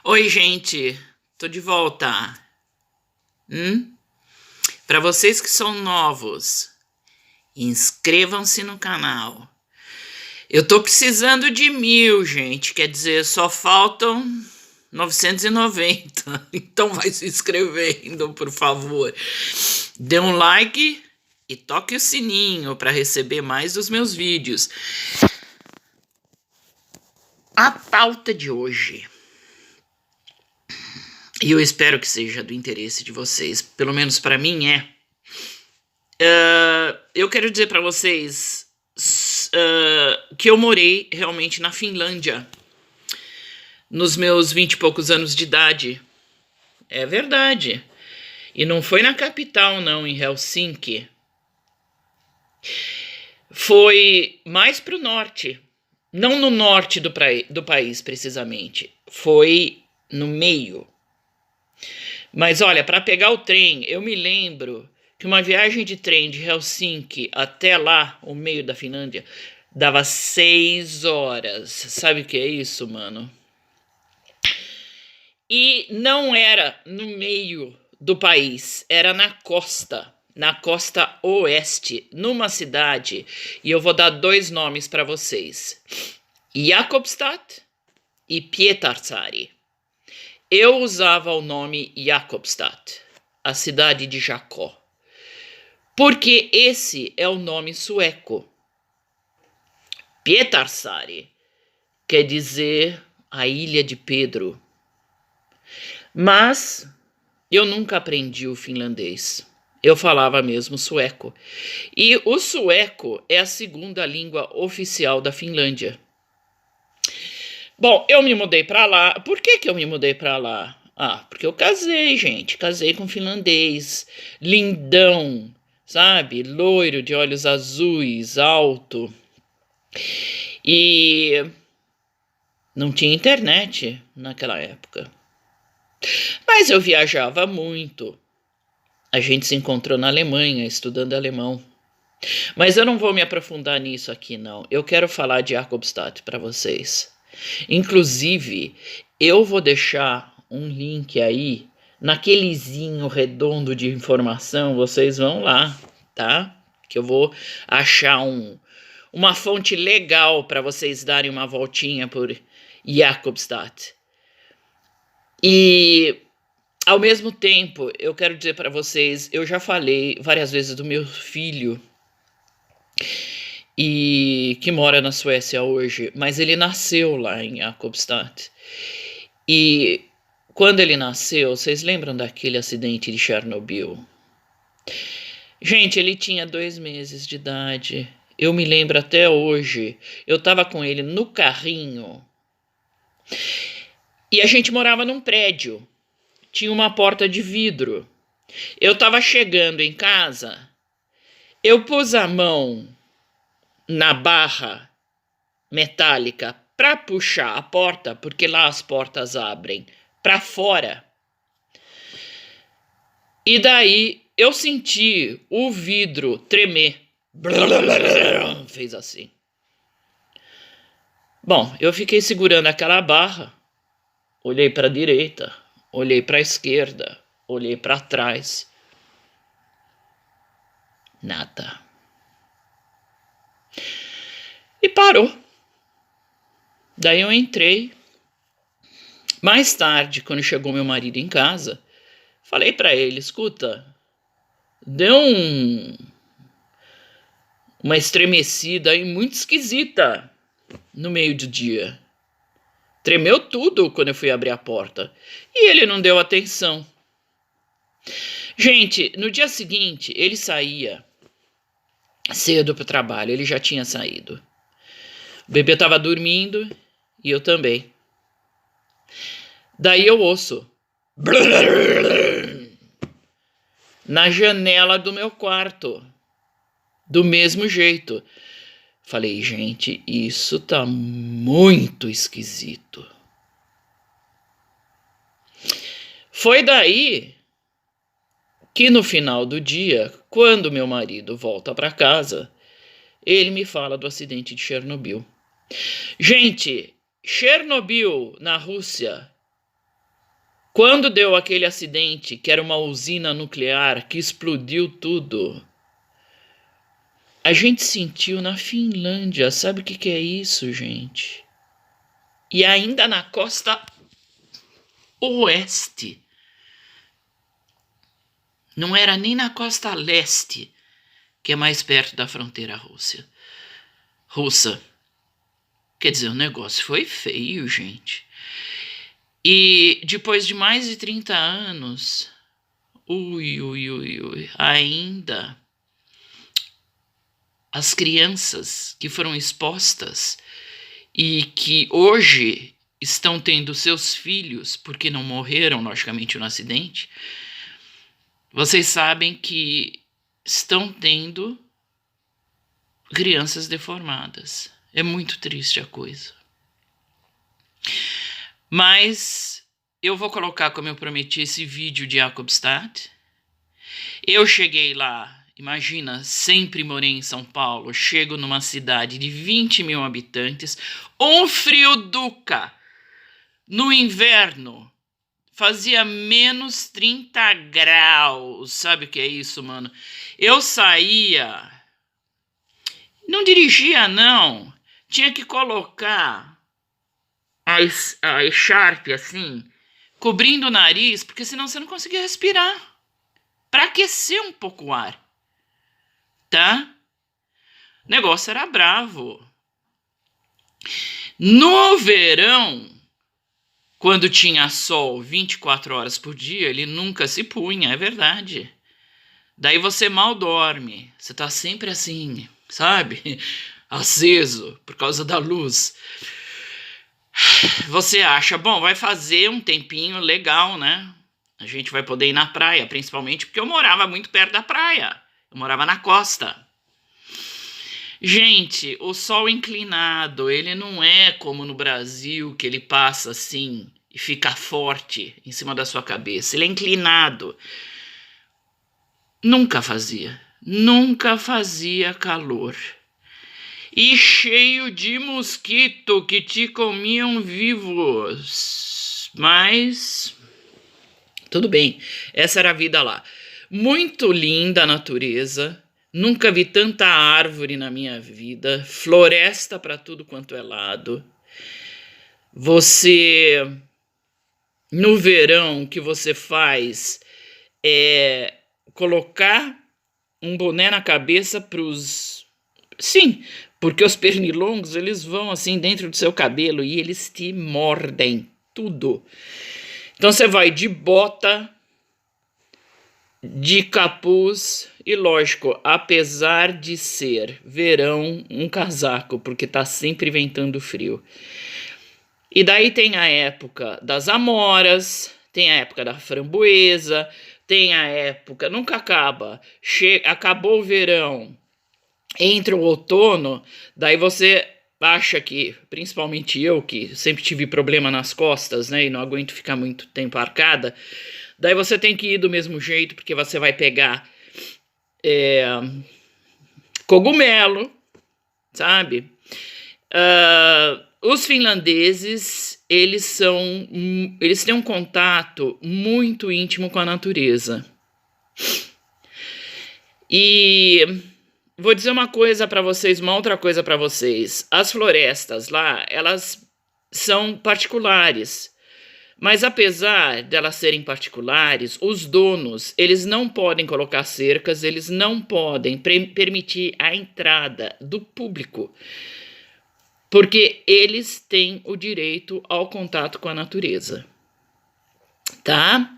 Oi, gente, tô de volta. Para vocês que são novos, inscrevam-se no canal. Eu tô precisando de 1.000, gente, quer dizer, só faltam 990. Então vai se inscrevendo, por favor. Dê um like e toque o sininho para receber mais dos meus vídeos. A pauta de hoje, e eu espero que seja do interesse de vocês, pelo menos para mim eu quero dizer para vocês que eu morei realmente na Finlândia nos meus 20 e poucos anos de idade. É verdade. E não foi na capital, não, em Helsinki. Foi mais para o norte. Não no norte do país, precisamente. Foi no meio. Mas olha, para pegar o trem, eu me lembro que uma viagem de trem de Helsinki até lá, o meio da Finlândia, dava 6 horas. Sabe o que é isso, mano? E não era no meio do país, era na costa oeste, numa cidade, e eu vou dar 2 nomes para vocês: Jakobstad e Pietarsaari. Eu usava o nome Jakobstad, a cidade de Jacó, porque esse é o nome sueco. Pietarsaari quer dizer a ilha de Pedro. Mas eu nunca aprendi o finlandês. Eu falava mesmo sueco. E o sueco é a segunda língua oficial da Finlândia. Bom, eu me mudei para lá. Por que eu me mudei para lá? Porque eu casei, gente. Casei com um finlandês. Lindão, sabe? Loiro, de olhos azuis, alto. E não tinha internet naquela época. Mas eu viajava muito. A gente se encontrou na Alemanha, estudando alemão. Mas eu não vou me aprofundar nisso aqui, não. Eu quero falar de Jakobstad para vocês. Inclusive, eu vou deixar um link aí, naquelezinho redondo de informação, vocês vão lá, tá? Que eu vou achar uma fonte legal para vocês darem uma voltinha por Jakobstad. E ao mesmo tempo, eu quero dizer para vocês, eu já falei várias vezes do meu filho, e que mora na Suécia hoje, mas ele nasceu lá em Jakobstad. E quando ele nasceu, vocês lembram daquele acidente de Chernobyl? Gente, ele tinha 2 meses de idade. Eu me lembro até hoje. Eu estava com ele no carrinho. E a gente morava num prédio. Tinha uma porta de vidro. Eu estava chegando em casa. Eu pus a mão na barra metálica para puxar a porta, porque lá as portas abrem para fora. E daí eu senti o vidro tremer. Fez assim. Bom, eu fiquei segurando aquela barra, olhei para a direita, olhei para a esquerda, olhei para trás. Nada. E parou. Daí eu entrei. Mais tarde, quando chegou meu marido em casa, falei para ele: escuta, deu uma estremecida aí muito esquisita no meio do dia. Tremeu tudo quando eu fui abrir a porta. E ele não deu atenção. Gente, no dia seguinte, ele saía cedo para o trabalho. Ele já tinha saído. O bebê estava dormindo e eu também. Daí eu ouço na janela do meu quarto. Do mesmo jeito. Falei, gente, isso tá muito esquisito. Foi daí que no final do dia, quando meu marido volta para casa, ele me fala do acidente de Chernobyl. Gente, Chernobyl na Rússia Quando deu aquele acidente, que era uma usina nuclear, que explodiu tudo, a gente sentiu na Finlândia. Sabe o que é isso, gente? E ainda na costa oeste. Não era nem na costa leste, que é mais perto da fronteira russa. Quer dizer, o negócio foi feio, gente. E depois de mais de 30 anos, ainda as crianças que foram expostas e que hoje estão tendo seus filhos, porque não morreram, logicamente, no acidente, vocês sabem que estão tendo crianças deformadas. É muito triste a coisa. Mas eu vou colocar, como eu prometi, esse vídeo de Jakobstad. Eu cheguei lá, imagina, sempre morei em São Paulo, chego numa cidade de 20 mil habitantes, um frio duca. No inverno, fazia menos 30 graus. Sabe o que é isso, mano? Eu saía, não dirigia, não. Tinha que colocar a echarpe assim, cobrindo o nariz, porque senão você não conseguia respirar. Para aquecer um pouco o ar, tá? O negócio era bravo. No verão, quando tinha sol 24 horas por dia, ele nunca se punha, é verdade. Daí você mal dorme, você tá sempre assim, sabe? Aceso, por causa da luz. Você acha, bom, vai fazer um tempinho legal, né? A gente vai poder ir na praia, principalmente porque eu morava muito perto da praia. Eu morava na costa. Gente, o sol inclinado, ele não é como no Brasil, que ele passa assim e fica forte em cima da sua cabeça. Ele é inclinado. Nunca fazia calor. E cheio de mosquito que te comiam vivos. Mas tudo bem, essa era a vida lá. Muito linda a natureza. Nunca vi tanta árvore na minha vida. Floresta para tudo quanto é lado. Você, no verão, o que você faz é colocar um boné na cabeça pros... Sim, porque os pernilongos, eles vão assim dentro do seu cabelo e eles te mordem tudo. Então você vai de bota, de capuz e, lógico, apesar de ser verão, um casaco, porque tá sempre ventando frio. E daí tem a época das amoras, tem a época da framboesa, tem a época... Nunca acaba. Acabou o verão, entra o outono, daí você acha que, principalmente eu, que sempre tive problema nas costas, né, e não aguento ficar muito tempo arcada, daí você tem que ir do mesmo jeito, porque você vai pegar cogumelo, sabe? Os finlandeses, eles têm um contato muito íntimo com a natureza. E vou dizer uma coisa para vocês, uma outra coisa para vocês. As florestas lá, elas são particulares. Mas apesar delas serem particulares, os donos, eles não podem colocar cercas, eles não podem permitir a entrada do público, porque eles têm o direito ao contato com a natureza, tá?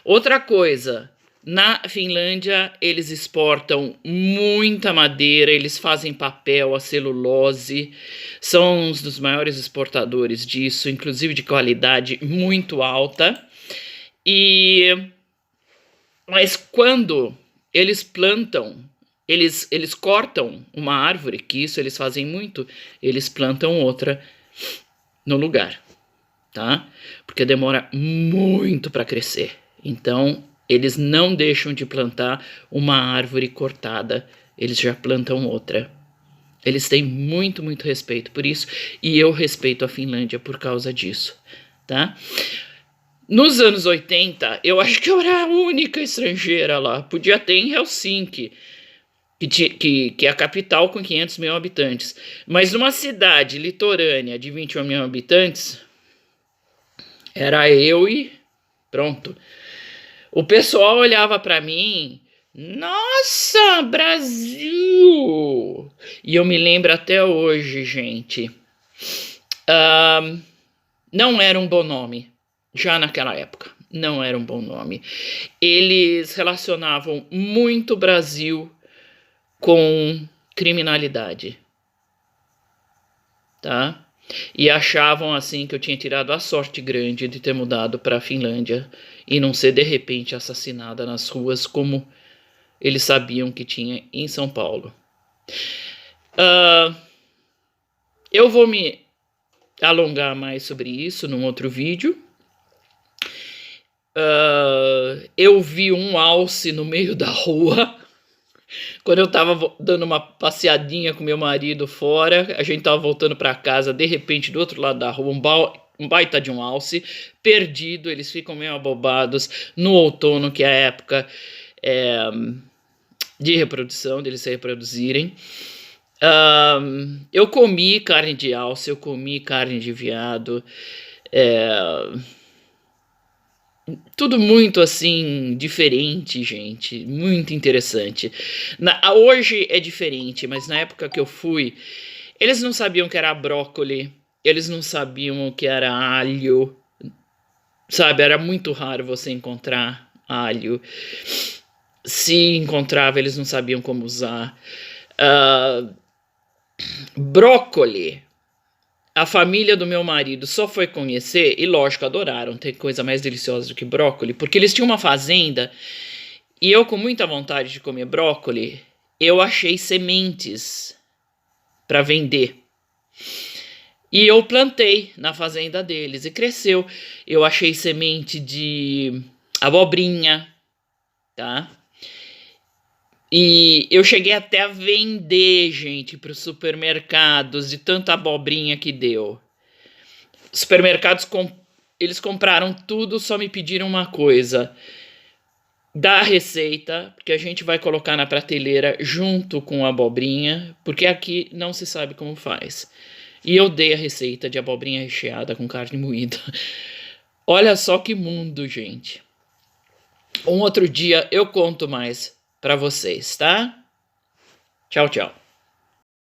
Outra coisa, na Finlândia, eles exportam muita madeira, eles fazem papel, a celulose, são um dos maiores exportadores disso, inclusive de qualidade muito alta. Mas quando eles plantam, eles cortam uma árvore, que isso eles fazem muito, eles plantam outra no lugar, tá? Porque demora muito para crescer. Então, eles não deixam de plantar uma árvore cortada, eles já plantam outra. Eles têm muito, muito respeito por isso, e eu respeito a Finlândia por causa disso, tá? Nos anos 80, eu acho que eu era a única estrangeira lá. Podia ter em Helsinki, que é a capital com 500 mil habitantes. Mas numa cidade litorânea de 21 mil habitantes, era eu e pronto. O pessoal olhava para mim, nossa, Brasil! E eu me lembro até hoje, gente. Não era um bom nome, já naquela época. Não era um bom nome. Eles relacionavam muito Brasil com criminalidade, tá? E achavam assim que eu tinha tirado a sorte grande de ter mudado para a Finlândia e não ser de repente assassinada nas ruas como eles sabiam que tinha em São Paulo. Eu vou me alongar mais sobre isso num outro vídeo. Eu vi um alce no meio da rua. Quando eu tava dando uma passeadinha com meu marido fora, a gente tava voltando para casa, de repente, do outro lado da rua, um baita de um alce, perdido, eles ficam meio abobados no outono, que é a época de reprodução, deles se reproduzirem. Eu comi carne de alce, eu comi carne de veado, tudo muito assim diferente, gente, muito interessante. Hoje é diferente, mas na época que eu fui, eles não sabiam que era brócoli, eles não sabiam o que era alho, sabe? Era muito raro você encontrar alho. Se encontrava, eles não sabiam como usar. Brócoli. A família do meu marido só foi conhecer, e lógico, adoraram, tem coisa mais deliciosa do que brócoli, porque eles tinham uma fazenda, e eu com muita vontade de comer brócoli, eu achei sementes para vender. E eu plantei na fazenda deles, e cresceu. Eu achei semente de abobrinha, tá? E eu cheguei até a vender, gente, para os supermercados, de tanta abobrinha que deu. Os supermercados, eles compraram tudo, só me pediram uma coisa. Dá a receita, porque a gente vai colocar na prateleira junto com a abobrinha, porque aqui não se sabe como faz. E eu dei a receita de abobrinha recheada com carne moída. Olha só que mundo, gente. Um outro dia eu conto mais para vocês, tá? Tchau, tchau.